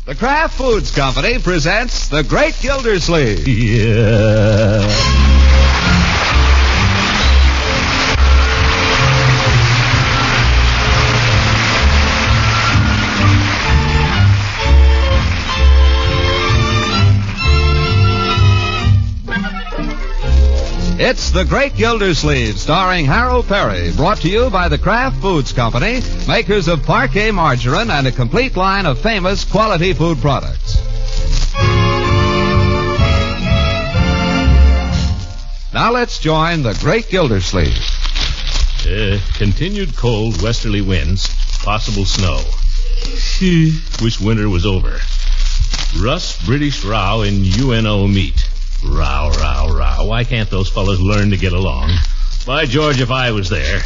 The Kraft Foods Company presents The Great Gildersleeve. Yeah. It's The Great Gildersleeve, starring Harold Peary, brought to you by the Kraft Foods Company, makers of Parquet margarine and a complete line of famous quality food products. Now let's join The Great Gildersleeve. Continued cold westerly winds, possible snow. Wish winter was over. Russ-British row in UNO meet. Row. Why can't those fellas learn to get along? By George, if I was there.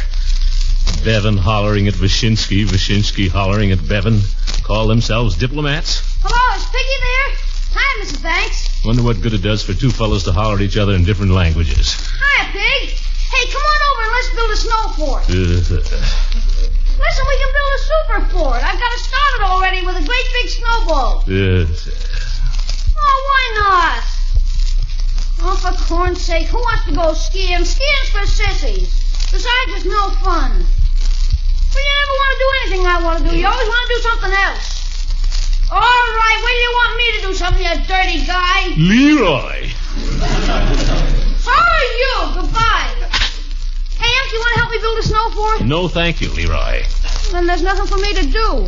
Bevan hollering at Wyszynski hollering at Bevan. Call themselves diplomats? Hello, is Piggy there? Hi, Mrs. Banks. Wonder what good it does for two fellas to holler at each other in different languages. Hiya, Pig. Hey, come on over and let's build a snow fort. Listen, we can build a super fort. I've got it started already with a great big snowball. Oh, why not? Oh, for corn's sake, who wants to go skiing? Skiing's for sissies. Besides, it's no fun. But you never want to do anything I want to do. You always want to do something else. All right, when do you want me to do something, you dirty guy? Leroy! So are you. Goodbye. Hey, Imp, you want to help me build a snow fort? No, thank you, Leroy. Then there's nothing for me to do.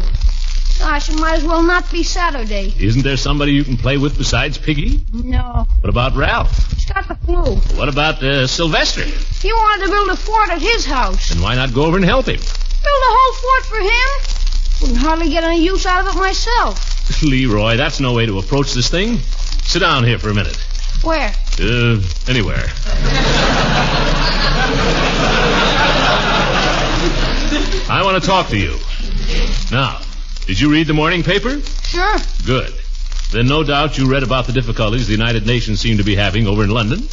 Gosh, it might as well not be Saturday. Isn't there somebody you can play with besides Piggy? No. What about Ralph? He's got the flu. What about Sylvester? He wanted to build a fort at his house. And why not go over and help him? Build a whole fort for him? Wouldn't hardly get any use out of it myself. Leroy, that's no way to approach this thing. Sit down here for a minute. Where? Anywhere. I want to talk to you. Now, did you read the morning paper? Sure. Good. Then no doubt you read about the difficulties the United Nations seem to be having over in London.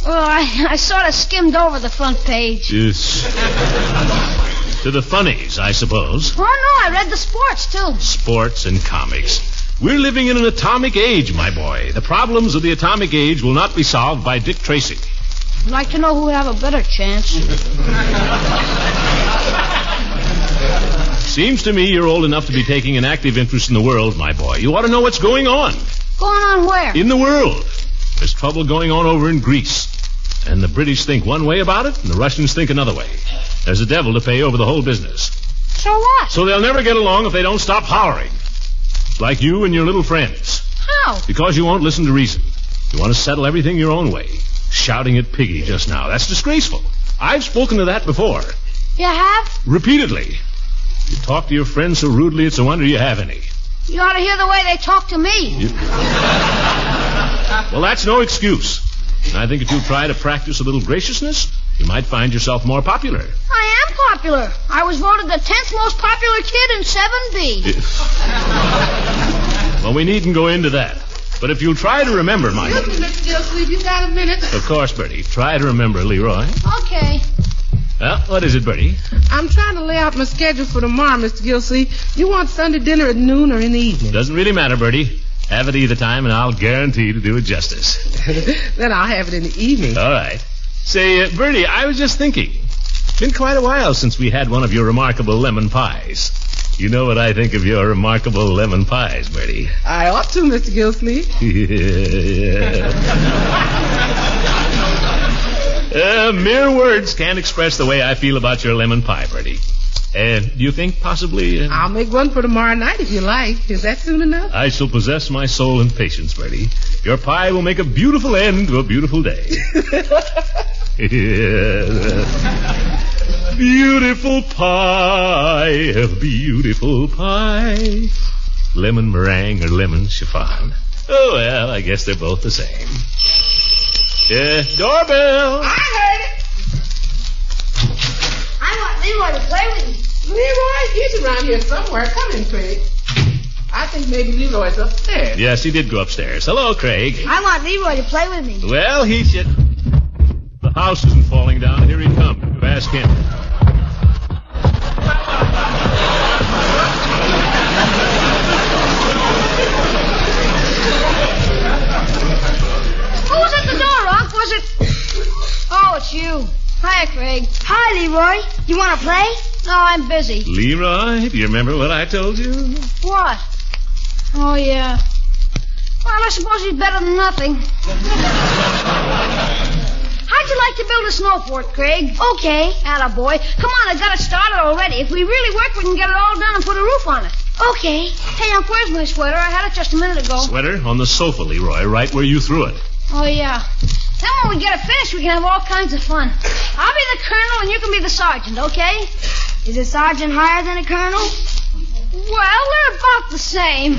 Well, I sort of skimmed over the front page. Yes. To the funnies, I suppose. Oh, no, I read the sports, too. Sports and comics. We're living in an atomic age, my boy. The problems of the atomic age will not be solved by Dick Tracy. I'd like to know who would have a better chance. Seems to me you're old enough to be taking an active interest in the world, my boy. You ought to know what's going on. Going on where? In the world. There's trouble going on over in Greece. And the British think one way about it, and the Russians think another way. There's a devil to pay over the whole business. So what? So they'll never get along if they don't stop hollering. Like you and your little friends. How? Because you won't listen to reason. You want to settle everything your own way. Shouting at Piggy just now. That's disgraceful. I've spoken to that before. You have? Repeatedly. You talk to your friends so rudely, it's a wonder you have any. You ought to hear the way they talk to me. Well, that's no excuse. And I think if you try to practice a little graciousness, you might find yourself more popular. I am popular. I was voted the 10th most popular kid in 7B. Well, we needn't go into that. But if you'll try to remember, my... Excuse me, Mr. Gildersleeve, you got a minute? Of course, Bertie. Try to remember, Leroy. Okay. Well, what is it, Bertie? I'm trying to lay out my schedule for tomorrow, Mr. Gildersleeve. You want Sunday dinner at noon or in the evening? Doesn't really matter, Bertie. Have it either time, and I'll guarantee to do it justice. Then I'll have it in the evening. All right. Say, Bertie, I was just thinking. It's been quite a while since we had one of your remarkable lemon pies. You know what I think of your remarkable lemon pies, Bertie. I ought to, Mr. Gildersleeve. Mere words can't express the way I feel about your lemon pie, Bertie. Do you think possibly... I'll make one for tomorrow night if you like. Is that soon enough? I shall possess my soul and patience, Bertie. Your pie will make a beautiful end to a beautiful day. Beautiful pie, beautiful pie. Lemon meringue or lemon chiffon. Oh, well, I guess they're both the same. Doorbell. I heard it. I want Leroy to play with me. Leroy, he's around here somewhere. Come in, Craig. I think maybe Leroy's upstairs. Yes, he did go upstairs. Hello, Craig. I want Leroy to play with me. Well, he should... The house isn't falling down. Here he comes. Ask him. Leroy. You want to play? No, I'm busy. Leroy, do you remember what I told you? What? Oh, yeah. Well, I suppose he's better than nothing. How'd you like to build a snow fort, Craig? Okay. Attaboy. Come on, I got it started already. If we really work, we can get it all done and put a roof on it. Okay. Hey, Unc, where's my sweater? I had it just a minute ago. Sweater? On the sofa, Leroy, right where you threw it. Oh, yeah. Then when we get it finished, we can have all kinds of fun. I'll be the colonel and you can be the sergeant, okay? Is a sergeant higher than a colonel? Well, they're about the same.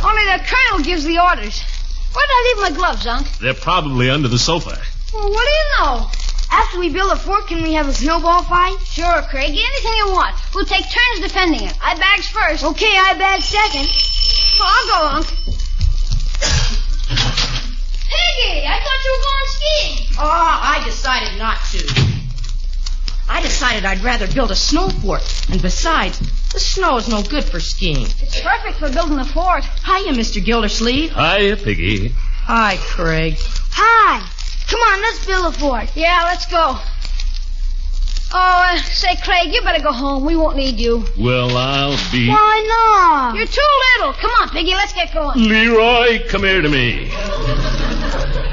Only the colonel gives the orders. Where did I leave my gloves, Unc? They're probably under the sofa. Well, what do you know? After we build a fort, can we have a snowball fight? Sure, Craig. Anything you want. We'll take turns defending it. I bags first. Okay, I bags second. Well, I'll go, Unc. Piggy, I thought you were going skiing. Oh, I decided not to. I decided I'd rather build a snow fort. And besides, the snow is no good for skiing. It's perfect for building a fort. Hiya, Mr. Gildersleeve. Hiya, Piggy. Hi, Craig. Hi. Come on, let's build a fort. Yeah, let's go. Oh, say, Craig, you better go home. We won't need you. Well, I'll be... Why not? You're too little. Come on, Piggy, let's get going. Leroy, come here to me.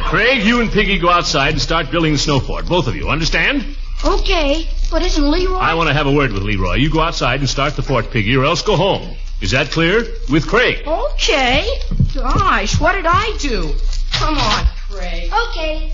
Craig, you and Piggy go outside and start building the snow fort. Both of you, understand? Okay, but isn't Leroy... I want to have a word with Leroy. You go outside and start the fort, Piggy, or else go home. Is that clear? With Craig. Okay. Gosh, what did I do? Come on, Craig. Okay.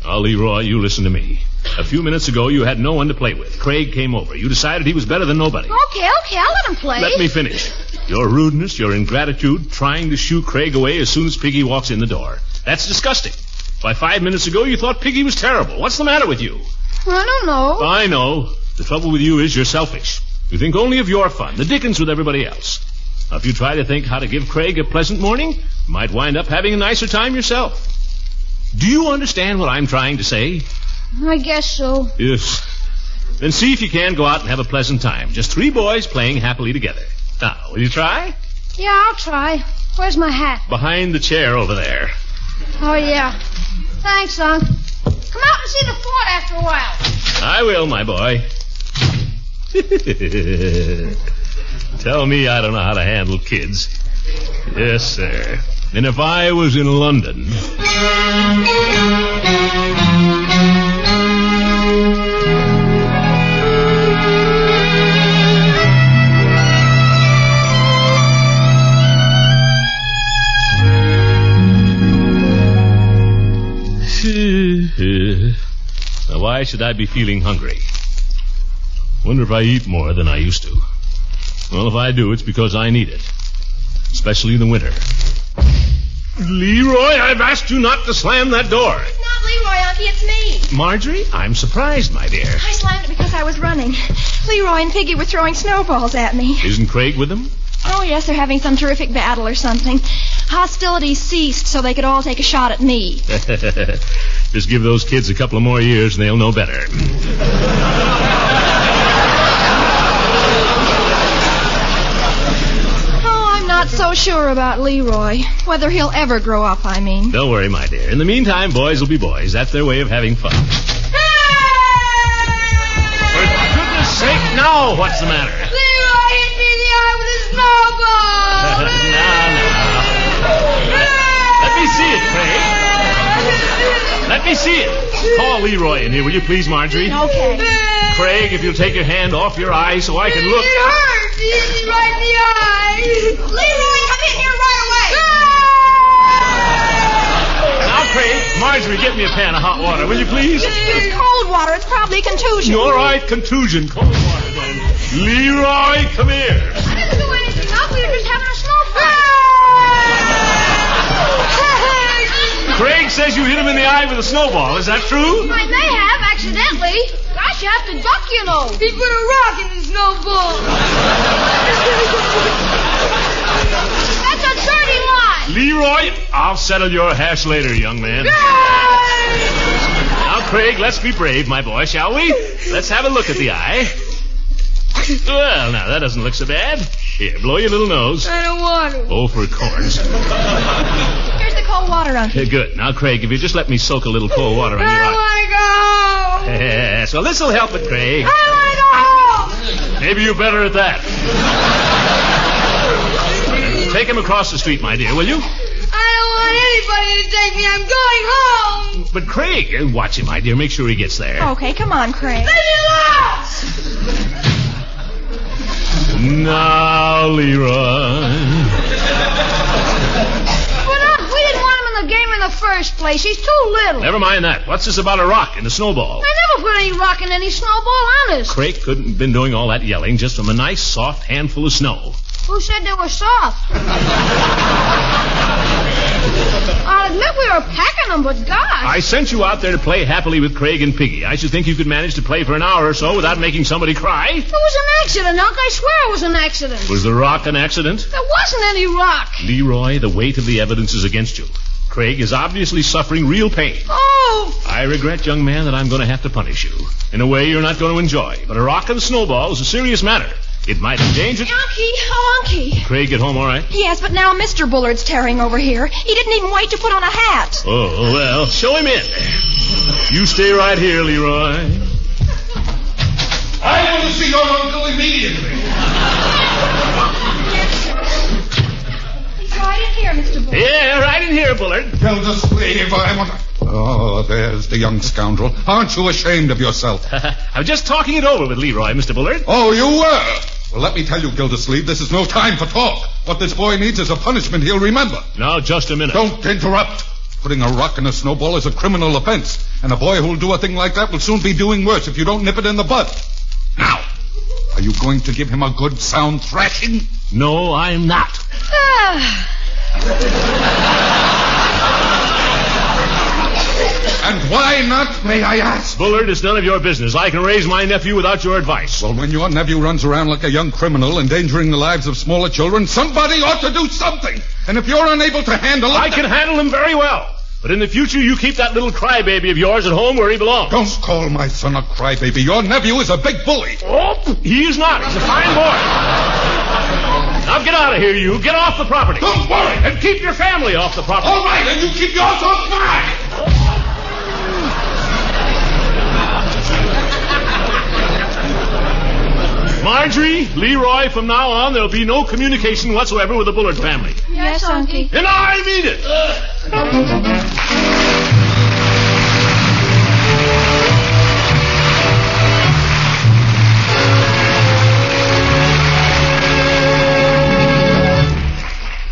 Now, Leroy, you listen to me. A few minutes ago, you had no one to play with. Craig came over. You decided he was better than nobody. Okay, I'll let him play. Let me finish. Your rudeness, your ingratitude, trying to shoo Craig away as soon as Piggy walks in the door. That's disgusting. Why, 5 minutes ago, you thought Piggy was terrible. What's the matter with you? I don't know. I know. The trouble with you is you're selfish. You think only of your fun. The dickens with everybody else. Now, if you try to think how to give Craig a pleasant morning, you might wind up having a nicer time yourself. Do you understand what I'm trying to say? I guess so. Yes. Then see if you can go out and have a pleasant time. Just 3 boys playing happily together. Now, will you try? Yeah, I'll try. Where's my hat? Behind the chair over there. Oh, yeah. Thanks, Unc. Come out and see the fort after a while. I will, my boy. Tell me I don't know how to handle kids. Yes, sir. And if I was in London... Now, why should I be feeling hungry? Wonder if I eat more than I used to. Well, if I do, it's because I need it. Especially in the winter. Leroy, I've asked you not to slam that door. It's not Leroy, Auntie, it's me. Marjorie, I'm surprised, my dear. I slammed it because I was running. Leroy and Piggy were throwing snowballs at me. Isn't Craig with them? Oh, yes, they're having some terrific battle or something. Hostilities ceased so they could all take a shot at me. Just give those kids a couple of more years and they'll know better. Not so sure about Leroy. Whether he'll ever grow up, I mean. Don't worry, my dear. In the meantime, boys will be boys. That's their way of having fun. For goodness sake, now, what's the matter? Leroy hit me in the eye with a snowball. No. Let me see it, Craig. Let me see it. Call Leroy in here, will you please, Marjorie? Okay. Craig, if you'll take your hand off your eye so I can look. It hurts. He hit me right in the eye. Leroy, come in here right away. Now, Craig, Marjorie, get me a pan of hot water, will you please? It's cold water. It's probably contusion. All right, contusion. Cold water, then. Leroy, come here. I didn't do anything. Now we were just having a snow fight. Craig says you hit him in the eye with a snowball. Is that true? I may have, accidentally. Gosh, you have to duck, you know. He put a rock in the snowball. That's a dirty lie. Leroy, I'll settle your hash later, young man. Now, Craig, let's be brave, my boy, shall we? Let's have a look at the eye. Well, now, that doesn't look so bad. Here, blow your little nose. I don't want to. Oh, for corns. Here's the cold water, Unky. Good. Now, Craig, if you just let me soak a little cold water on your eye. I want to go. Yes, well, this'll help it, Craig. I want to go home. Maybe you're better at that. Take him across the street, my dear, will you? I don't want anybody to take me. I'm going home. But Craig, watch him, my dear. Make sure he gets there. Okay, come on, Craig. Leave me alone. Now, Leroy. But Unc, we didn't want him in the game in the first place. He's too little. Never mind that. What's this about a rock and a snowball? I never put any rock in any snowball, honest. Craig couldn't have been doing all that yelling just from a nice, soft handful of snow. Who said they were soft? I'll admit we were packing them, but gosh. I sent you out there to play happily with Craig and Piggy. I should think you could manage to play for an hour or so without making somebody cry. It was an accident, Unc. I swear it was an accident. Was the rock an accident? There wasn't any rock. Leroy, the weight of the evidence is against you. Craig is obviously suffering real pain. Oh! I regret, young man, that I'm going to have to punish you. In a way you're not going to enjoy. But a rock and a snowball is a serious matter. It might endanger... Unky. Craig, get home all right? Yes, but now Mr. Bullard's tearing over here. He didn't even wait to put on a hat. Oh, well, show him in. You stay right here, Leroy. I want to see your uncle immediately. He's right in here, Mr. Bullard. Yeah, right in here, Bullard. Gildersleeve, I want to... Oh, there's the young scoundrel. Aren't you ashamed of yourself? I'm just talking it over with Leroy, Mr. Bullard. Oh, you were? Well, let me tell you, Gildersleeve, this is no time for talk. What this boy needs is a punishment he'll remember. Now, just a minute. Don't interrupt. Putting a rock in a snowball is a criminal offense. And a boy who'll do a thing like that will soon be doing worse if you don't nip it in the bud. Now, are you going to give him a good, sound thrashing? No, I'm not. And why not, may I ask? Bullard, it's none of your business. I can raise my nephew without your advice. Well, when your nephew runs around like a young criminal, endangering the lives of smaller children, somebody ought to do something. And if you're unable to handle it... I can handle him very well. But in the future, you keep that little crybaby of yours at home where he belongs. Don't call my son a crybaby. Your nephew is a big bully. Oh, he is not. He's a fine boy. Now get out of here, you. Get off the property. Don't worry. And keep your family off the property. All right, and you keep yours off mine. Marjorie, Leroy, from now on, there'll be no communication whatsoever with the Bullard family. Yes, Unky. And I mean it.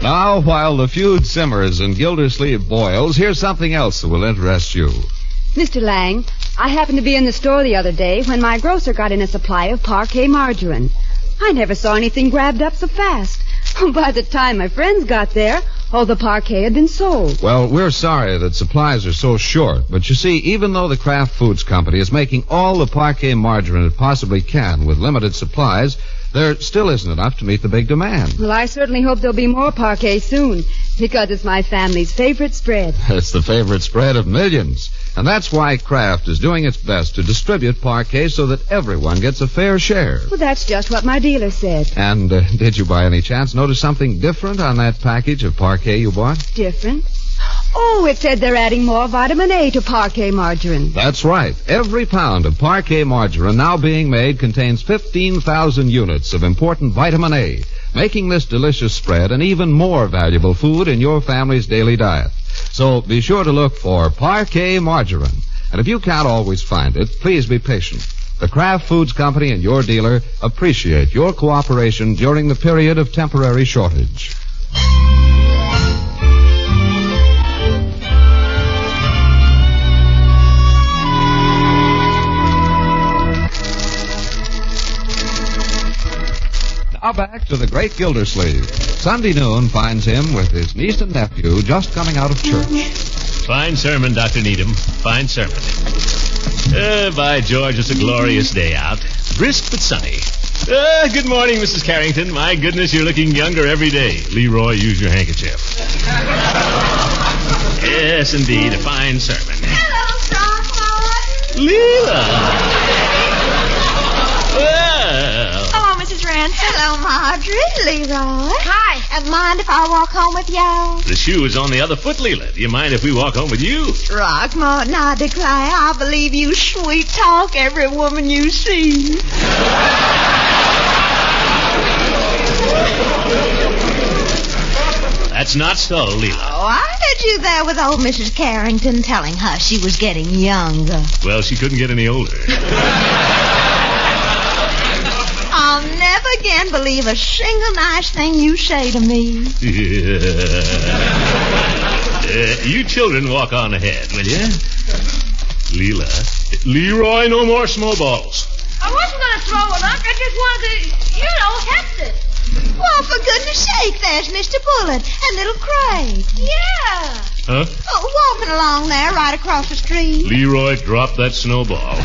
Now, while the feud simmers and Gildersleeve boils, here's something else that will interest you. Mr. Lang, I happened to be in the store the other day when my grocer got in a supply of parquet margarine. I never saw anything grabbed up so fast. By the time my friends got there, all the parquet had been sold. Well, we're sorry that supplies are so short, but you see, even though the Kraft Foods Company is making all the parquet margarine it possibly can with limited supplies, there still isn't enough to meet the big demand. Well, I certainly hope there'll be more parquet soon, because it's my family's favorite spread. It's the favorite spread of millions. And that's why Kraft is doing its best to distribute parquet so that everyone gets a fair share. Well, that's just what my dealer said. And did you by any chance notice something different on that package of parquet you bought? Different? Oh, it said they're adding more vitamin A to parquet margarine. That's right. Every pound of parquet margarine now being made contains 15,000 units of important vitamin A, making this delicious spread an even more valuable food in your family's daily diet. So be sure to look for parquet margarine. And if you can't always find it, please be patient. The Kraft Foods Company and your dealer appreciate your cooperation during the period of temporary shortage. Now back to the Great Gildersleeve. Sunday noon finds him with his niece and nephew just coming out of church. Fine sermon, Dr. Needham. Fine sermon. By George, it's a glorious day out. Brisk but sunny. Good morning, Mrs. Carrington. My goodness, you're looking younger every day. Leroy, use your handkerchief. Yes, indeed, a fine sermon. Hello, Throckmorton. Leela. Well. Hello, Mrs. Rand. Nancy. Hello, Marjorie. Leroy. Hi. Mind if I walk home with y'all? The shoe is on the other foot, Leela. Do you mind if we walk home with you? Throckmorton, I declare, I believe you sweet talk every woman you see. That's not so, Leela. Oh, I heard you there with old Mrs. Carrington telling her she was getting younger. Well, she couldn't get any older. I'll never again believe a single nice thing you say to me. You children walk on ahead, will you? Leela. Leroy, no more snowballs. I wasn't going to throw it, Unc. I just wanted to, heft it. Well, for goodness sake, there's Mr. Bullet and little Craig. Yeah. Huh? Oh, walking along there right across the street. Leroy, drop that snowball.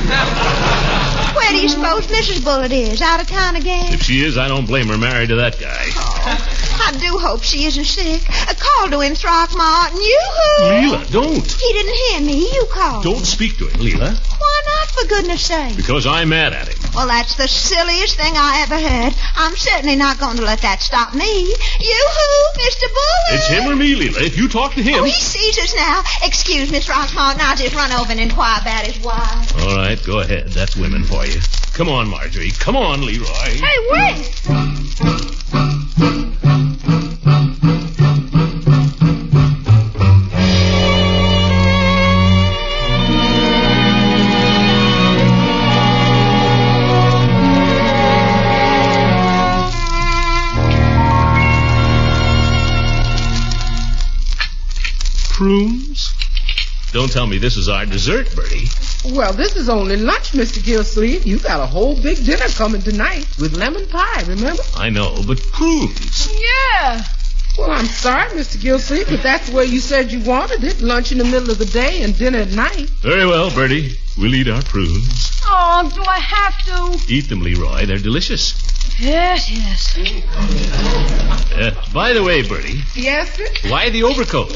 Where do you suppose Mrs. Bullet is? Out of town again? If she is, I don't blame her married to that guy. Oh, I do hope she isn't sick. Call to him, Throckmorton. Yoo-hoo! Leela, don't. He didn't hear me. You called. Don't speak to him, Leela. Why not, for goodness sake? Because I'm mad at him. Well, that's the silliest thing I ever heard. I'm certainly not going to let that stop me. Yoo-hoo, Mr. Bullet! It's him or me, Leela. If you talk to him... Oh, he sees us now. Excuse me, Throckmorton. I'll just run over and inquire about his wife. All right, go ahead. That's women for you. Come on, Marjorie. Come on, Leroy. Hey, wait! Prunes? Don't tell me this is our dessert, Bertie. Well, this is only lunch, Mr. Gildersleeve. You got a whole big dinner coming tonight with lemon pie, remember? I know, but prunes. Yeah. Well, I'm sorry, Mr. Gildersleeve, but that's the way you said you wanted it. Lunch in the middle of the day and dinner at night. Very well, Bertie. We'll eat our prunes. Oh, do I have to? Eat them, Leroy. They're delicious. Yes. By the way, Bertie. Yes, sir? Why the overcoat?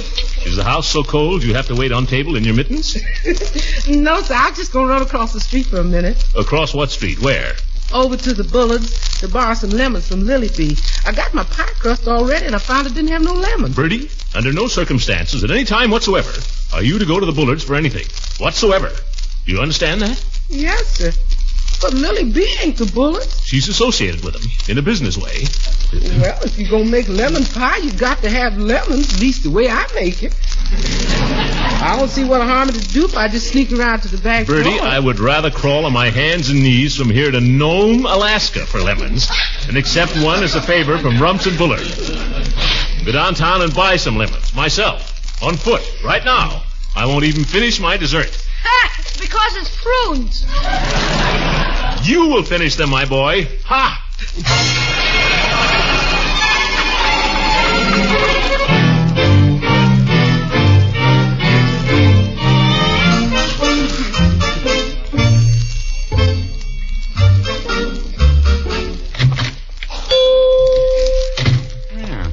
Is the house so cold you have to wait on table in your mittens? No, sir. I'm just going to run across the street for a minute. Across what street? Where? Over to the Bullards to borrow some lemons from Lily Bee. I got my pie crust already, and I found it didn't have no lemons. Bertie, under no circumstances, at any time whatsoever, are you to go to the Bullards for anything. Whatsoever. Do you understand that? Yes, sir. But Lily Bee ain't the Bullards. She's associated with them, in a business way. Well, if you're going to make lemon pie, you got to have lemons, at least the way I make it. I don't see what harm it would do if I just sneak around to the back door. Bertie, I would rather crawl on my hands and knees from here to Nome, Alaska for lemons than accept one as a favor from Rumps and Bullard. Go downtown and buy some lemons, myself, on foot, right now. I won't even finish my dessert. Ha! Because it's prunes. You will finish them, my boy. Ha!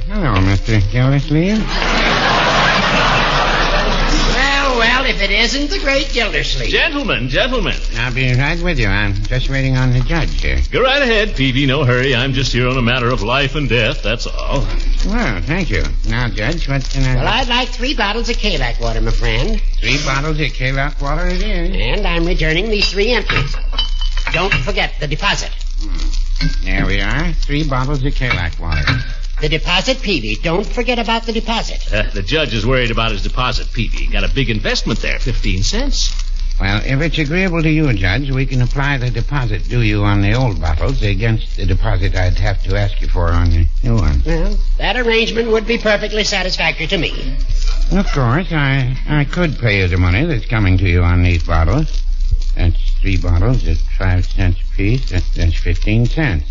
Hello, Mr. Gildersleeve. Well, if it isn't the Great Gildersleeve. Gentlemen. I'll be right with you. I'm just waiting on the judge here. Go right ahead, Peavy. No hurry. I'm just here on a matter of life and death, that's all. Well, thank you. Now, Judge, what can I... Well, I'd like 3 bottles of Kalak water, my friend. 3 bottles of Kalak water it is. And I'm returning these 3 entries. Don't forget the deposit. There we are. 3 bottles of Kalak water. The deposit, Peavy. Don't forget about the deposit. The judge is worried about his deposit, Peavy. Got a big investment there, 15 cents. Well, if it's agreeable to you, Judge, we can apply the deposit due you on the old bottles against the deposit I'd have to ask you for on the new one. Well, that arrangement would be perfectly satisfactory to me. Of course, I could pay you the money that's coming to you on these bottles. That's 3 bottles at 5 cents apiece. That's 15 cents.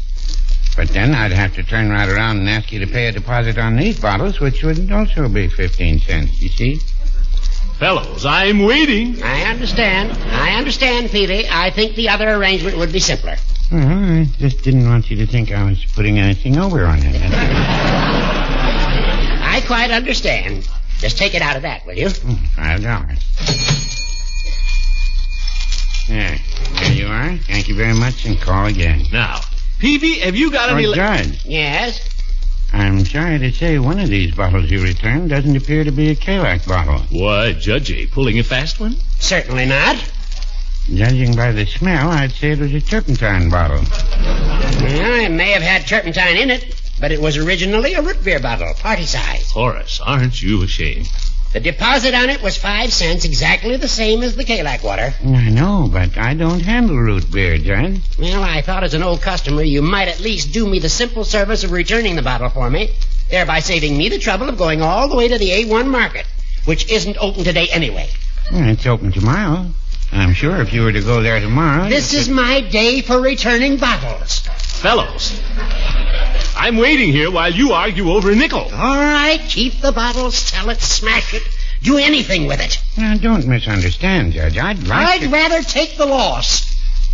But then I'd have to turn right around and ask you to pay a deposit on these bottles, which would also be 15 cents, you see? Fellows, I'm waiting. I understand, Peavy. I think the other arrangement would be simpler. Well, I just didn't want you to think I was putting anything over on you. I quite understand. Just take it out of that, will you? $5. There you are. Thank you very much, and call again. Now, Peavy, have you got any... Judge, Yes? I'm sorry to say one of these bottles you returned doesn't appear to be a Kalak bottle. Why, Judgy, pulling a fast one? Certainly not. Judging by the smell, I'd say it was a turpentine bottle. Well, it may have had turpentine in it, but it was originally a root beer bottle, party size. Horace, aren't you ashamed? The deposit on it was 5 cents, exactly the same as the Kalak water. I know, but I don't handle root beer, Judge. Well, I thought as an old customer you might at least do me the simple service of returning the bottle for me, thereby saving me the trouble of going all the way to the A1 market, which isn't open today anyway. Well, it's open tomorrow. I'm sure if you were to go there tomorrow... This is my day for returning bottles. Fellows, I'm waiting here while you argue over a nickel. All right, keep the bottles, sell it, smash it, do anything with it. Now, don't misunderstand, Judge. I'd rather take the loss.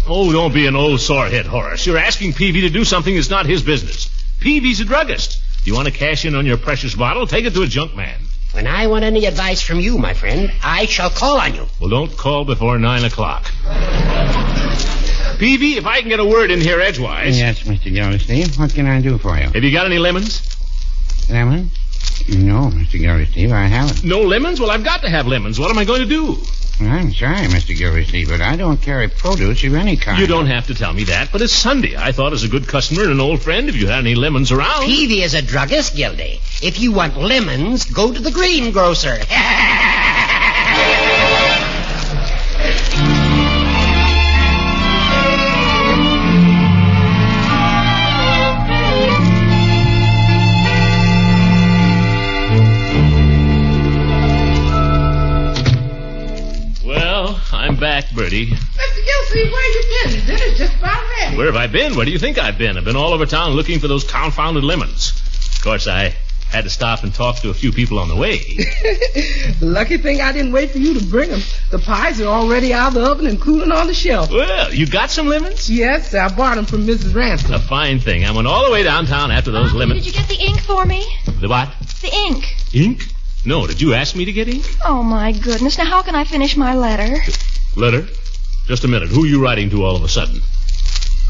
Oh, don't be an old sorehead, Horace. You're asking Peavy to do something that's not his business. Peavy's a druggist. You want to cash in on your precious bottle? Take it to a junk man. When I want any advice from you, my friend, I shall call on you. Well, don't call before 9 o'clock. Peavy, if I can get a word in here edgewise... Yes, Mr. Gildersleeve. What can I do for you? Have you got any lemons? Lemons? No, Mr. Gildersleeve, I haven't. No lemons? Well, I've got to have lemons. What am I going to do? Well, I'm sorry, Mr. Gildersleeve, but I don't carry produce of any kind. You don't have to tell me that, but it's Sunday. I thought as a good customer and an old friend, if you had any lemons around... Peavy is a druggist, Gildy. If you want lemons, go to the greengrocer. I'm back, Bertie. Mr. Gildersleeve, where you been? Dinner's just about ready. Where have I been? Where do you think I've been? I've been all over town looking for those confounded lemons. Of course, I had to stop and talk to a few people on the way. Lucky thing I didn't wait for you to bring them. The pies are already out of the oven and cooling on the shelf. Well, you got some lemons? Yes, I bought them from Mrs. Ransom. A fine thing. I went all the way downtown after those lemons. Did you get the ink for me? The what? The ink. Ink? No, did you ask me to get ink? Oh, my goodness. Now, how can I finish my letter? Letter? Just a minute. Who are you writing to all of a sudden?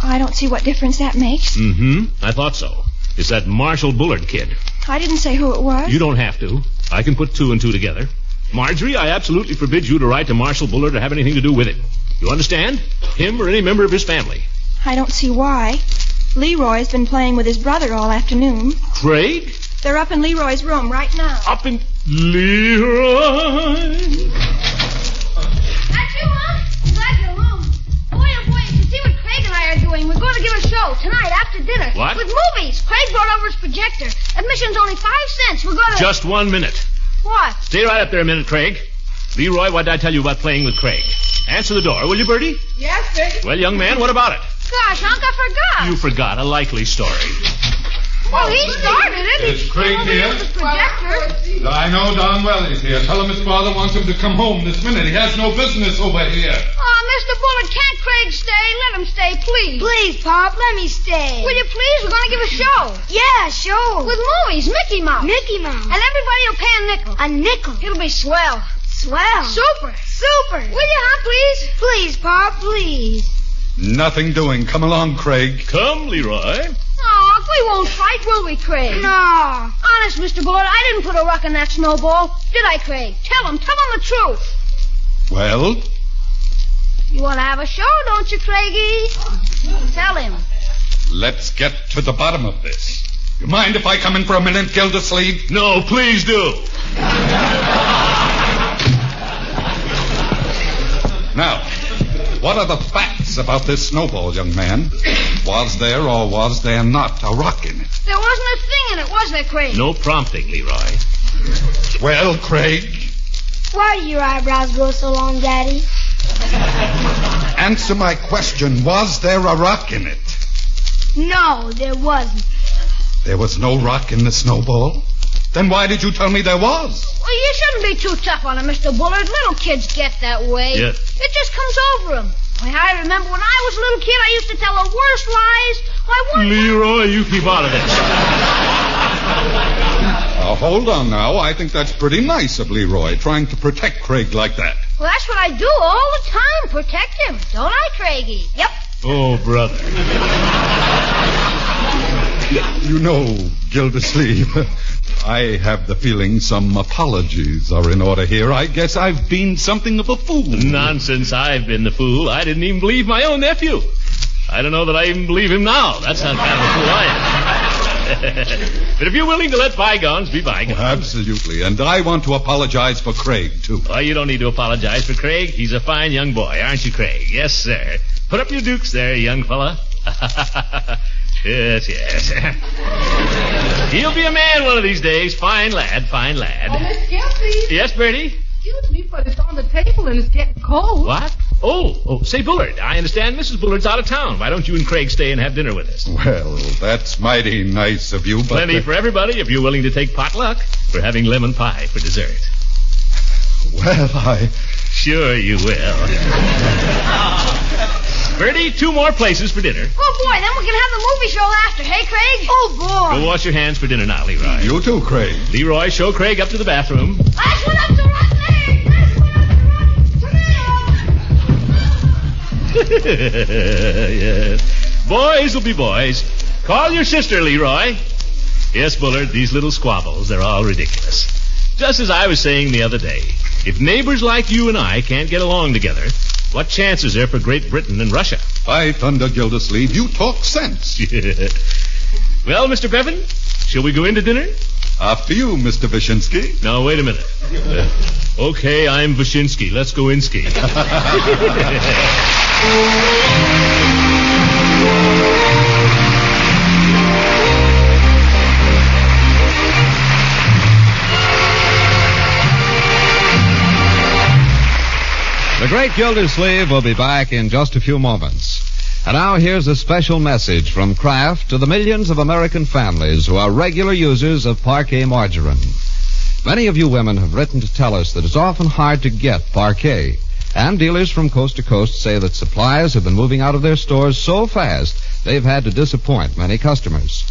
I don't see what difference that makes. Mm-hmm. I thought so. It's that Marshall Bullard kid. I didn't say who it was. You don't have to. I can put 2 and 2 together. Marjorie, I absolutely forbid you to write to Marshall Bullard or have anything to do with it. You understand? Him or any member of his family. I don't see why. Leroy's been playing with his brother all afternoon. Craig? They're up in Leroy's room right now. Up in... Leroy? That's you, huh? I'm glad you're alone. Boy, oh boy, you should see what Craig and I are doing. We're going to give a show tonight after dinner. What? With movies. Craig brought over his projector. Admission's only 5 cents. We're going to... Just 1 minute. What? Stay right up there a minute, Craig. Leroy, what did I tell you about playing with Craig? Answer the door, will you, Bertie? Yes, sir. Well, young man, what about it? Gosh, Unc, I forgot. You forgot. A likely story. Well, he started it. Is Craig here? His projector. I know darn well he's here. Tell him his father wants him to come home this minute. He has no business over here. Oh, Mr. Bullard, can't Craig stay? Let him stay, please. Please, Pop, let me stay. Will you please? We're going to give a show. Yeah, sure. With movies, Mickey Mouse. Mickey Mouse. And everybody will pay a nickel. A nickel. It'll be swell. Swell. Super. Super. Will you, huh, please? Please, Pop, please. Nothing doing. Come along, Craig. Come, Leroy. Oh, we won't fight, will we, Craig? No. Honest, Mr. Bullard, I didn't put a rock in that snowball. Did I, Craig? Tell him the truth. Well? You want to have a show, don't you, Craigie? Tell him. Let's get to the bottom of this. You mind if I come in for a minute, Gildersleeve? No, please do. Now, what are the facts about this snowball, young man? Was there or was there not a rock in it? There wasn't a thing in it, was there, Craig? No prompting, Leroy. Well, Craig? Why do your eyebrows go so long, Daddy? Answer my question. Was there a rock in it? No, there wasn't. There was no rock in the snowball? Then why did you tell me there was? Well, you shouldn't be too tough on him, Mr. Bullard. Little kids get that way. Yeah. It just comes over them. Why, I remember when I was a little kid, I used to tell the worst lies. Why, one Leroy, you keep out of this. Hold on now. I think that's pretty nice of Leroy, trying to protect Craig like that. Well, that's what I do all the time, protect him. Don't I, Craigie? Yep. Oh, brother. You know, Gildersleeve, I have the feeling some apologies are in order here. I guess I've been something of a fool. Nonsense, I've been the fool. I didn't even believe my own nephew. I don't know that I even believe him now. That's not kind of a fool I am. But if you're willing to let bygones be bygones. Oh, absolutely. And I want to apologize for Craig, too. Oh, you don't need to apologize for Craig. He's a fine young boy, aren't you, Craig? Yes, sir. Put up your dukes there, young fella. Yes. He'll be a man one of these days. Fine lad, fine lad. Oh, Miss Gildersleeve. Yes, Bertie? Excuse me, but it's on the table and it's getting cold. What? Oh, say, Bullard, I understand Mrs. Bullard's out of town. Why don't you and Craig stay and have dinner with us? Well, that's mighty nice of you, but... Plenty for everybody if you're willing to take potluck. We're having lemon pie for dessert. Well, Sure you will. Bertie, 2 more places for dinner. Oh, boy, then we can have the movie show after. Hey, Craig? Oh, boy. Go wash your hands for dinner now, Leroy. You too, Craig. Leroy, show Craig up to the bathroom. Last one up to right leg. Last one up to right. Yes. Boys will be boys. Call your sister, Leroy. Yes, Bullard, these little squabbles, they're all ridiculous. Just as I was saying the other day, if neighbors like you and I can't get along together, what chance is there for Great Britain and Russia? By thunder, Gildersleeve, you talk sense. Well, Mr. Bevan, shall we go into dinner? After you, Mr. Wyszynski. Now, wait a minute. Okay, I'm Wyszynski. Let's go in ski. The Great Gildersleeve will be back in just a few moments. And now here's a special message from Kraft to the millions of American families who are regular users of Parquet margarine. Many of you women have written to tell us that it's often hard to get Parquet. And dealers from coast to coast say that supplies have been moving out of their stores so fast they've had to disappoint many customers.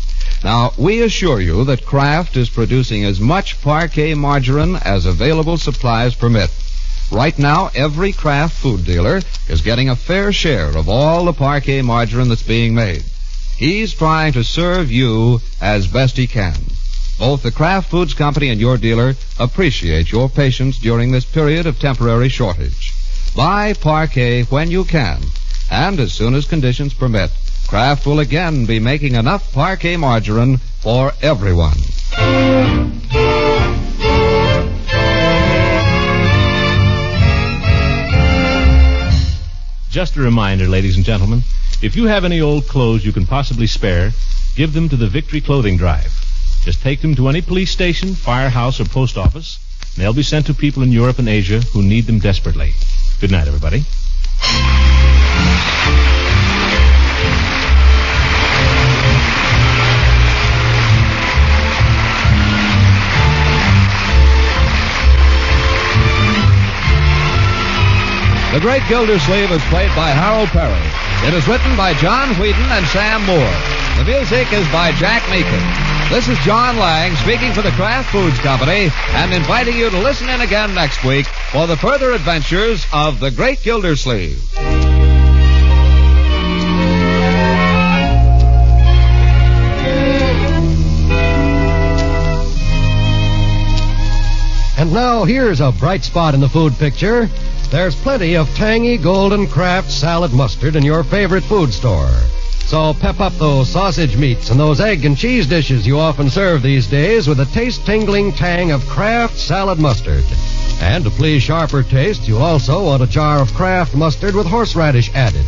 Now, we assure you that Kraft is producing as much Parquet margarine as available supplies permit. Right now, every Kraft food dealer is getting a fair share of all the Parquet margarine that's being made. He's trying to serve you as best he can. Both the Kraft Foods Company and your dealer appreciate your patience during this period of temporary shortage. Buy Parquet when you can, and as soon as conditions permit, Kraft will again be making enough Parquet margarine for everyone. Just a reminder, ladies and gentlemen, if you have any old clothes you can possibly spare, give them to the Victory Clothing Drive. Just take them to any police station, firehouse, or post office, and they'll be sent to people in Europe and Asia who need them desperately. Good night, everybody. The Great Gildersleeve is played by Harold Peary. It is written by John Whedon and Sam Moore. The music is by Jack Meakin. This is John Lang speaking for the Kraft Foods Company and inviting you to listen in again next week for the further adventures of the Great Gildersleeve. And now here's a bright spot in the food picture. There's plenty of tangy golden Kraft salad mustard in your favorite food store. So pep up those sausage meats and those egg and cheese dishes you often serve these days with a taste-tingling tang of Kraft salad mustard. And to please sharper taste, you also want a jar of Kraft mustard with horseradish added.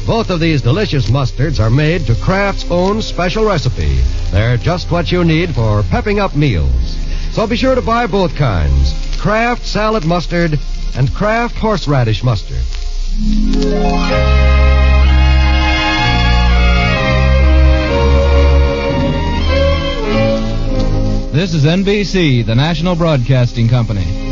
Both of these delicious mustards are made to Kraft's own special recipe. They're just what you need for pepping up meals. So be sure to buy both kinds, Kraft salad mustard and Kraft horseradish mustard. This is NBC, the National Broadcasting Company.